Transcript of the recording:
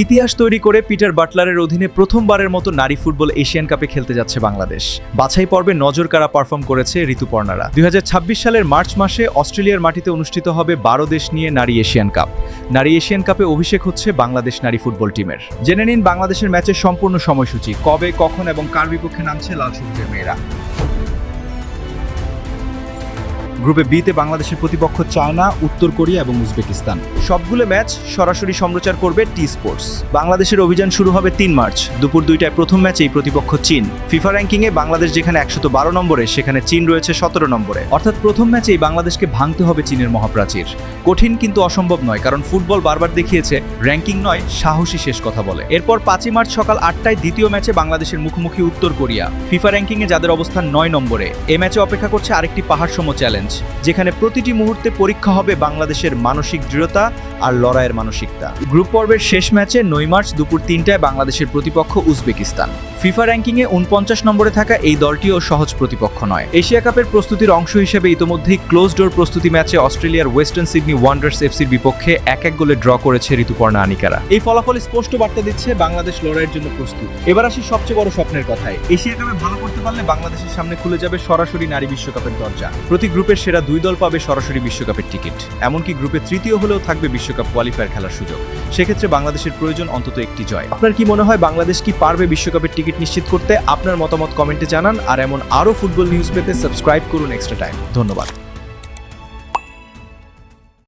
ইতিহাস তৈরি করে পিটার বাটলারের অধীনে প্রথমবারের মতো নারী ফুটবল এশিয়ান কাপে খেলতে যাচ্ছে বাংলাদেশ। বাছাই পর্বে নজরকাড়া পারফর্ম করেছে ঋতুপর্ণারা। 2026 সালের মার্চ মাসে অস্ট্রেলিয়ার মাটিতে অনুষ্ঠিত হবে 12 দেশ নিয়ে নারী এশিয়ান কাপ। নারী এশিয়ান কাপে অভিষেক হচ্ছে বাংলাদেশ নারী ফুটবল টিমের। জেনে নিন বাংলাদেশের ম্যাচের সম্পূর্ণ সময়সূচি, কবে, কখন এবং কার বিপক্ষে নামছে লাল সবুজের মেয়েরা। গ্রুপে বিতে বাংলাদেশের প্রতিপক্ষ চায়না, উত্তর কোরিয়া এবং উজবেকিস্তান। সবগুলো ম্যাচ সরাসরি সম্প্রচার করবে টি স্পোর্টস। বাংলাদেশের অভিযান শুরু হবে 3 মার্চ দুপুর 2টায়। প্রথম ম্যাচেই প্রতিপক্ষ চীন। ফিফা র্যাঙ্কিংয়ে বাংলাদেশ যেখানে 112 নম্বরে, সেখানে চীন রয়েছে 17 নম্বরে। অর্থাৎ প্রথম ম্যাচেই বাংলাদেশকে ভাঙতে হবে চীনের মহাপ্রাচীর। কঠিন কিন্তু অসম্ভব নয়, কারণ ফুটবল বারবার দেখিয়েছে র্যাঙ্কিং নয়, সাহসী শেষ কথা বলে। এরপর 5 মার্চ সকাল 8টায় দ্বিতীয় ম্যাচে বাংলাদেশের মুখোমুখি উত্তর কোরিয়া। ফিফা র্যাঙ্কিংয়ে যাদের অবস্থান 9 নম্বরে। এ ম্যাচে অপেক্ষা করছে আরেকটি পাহাড়সম চ্যালেঞ্জ, যেখানে প্রতিটি মুহূর্তে পরীক্ষা হবে বাংলাদেশের মানসিক দৃঢ়তা আর লড়াইয়ের মানসিকতা। গ্রুপ পর্বের শেষ ম্যাচে 9 মার্চ দুপুর 3টায় বাংলাদেশের প্রতিপক্ষ উজবেকিস্তান। ফিফা র্যাঙ্কিংয়ে 49 নম্বরে থাকা এই দলটিও সহজ প্রতিপক্ষ নয়। এশিয়া কাপের প্রস্তুতির অংশ হিসেবে ইতোমধ্যেই ক্লোজ ডোর প্রস্তুতি ম্যাচে অস্ট্রেলিয়ার ওয়েস্টার্ন সিডনি ওয়ান্ডার্স এফসির বিপক্ষে 1-1 গোলে ড্র করেছে ঋতুপর্ণা আনিকারা। এই ফলাফল স্পষ্ট বার্তা দিচ্ছে বাংলাদেশ লড়াইয়ের জন্য প্রস্তুত। এবার আসি সবচেয়ে বড় স্বপ্নের কথায়। এশিয়া কাপে ভালো করতে পারলে বাংলাদেশের সামনে খুলে যাবে সরাসরি নারী বিশ্বকাপের দরজা। প্রতি গ্রুপের সেরা 2 দল পাবে সরাসরি বিশ্বকাপের টিকিট। এমনকি গ্রুপে তৃতীয় হলেও থাকবে বিশ্বকাপ কোয়ালিফায়ার খেলার সুযোগ। সেক্ষেত্রে বাংলাদেশের প্রয়োজন অন্তত একটি জয়। আপনার কি মনে হয় বাংলাদেশ কি পারবে বিশ্বকাপের টিকিট নিশ্চিত করতে? আপনার মতামত কমেন্টে জানান। আর এমন আরও ফুটবল নিউজ পেতে সাবস্ক্রাইব করুন এক্সট্রা টাইম। ধন্যবাদ।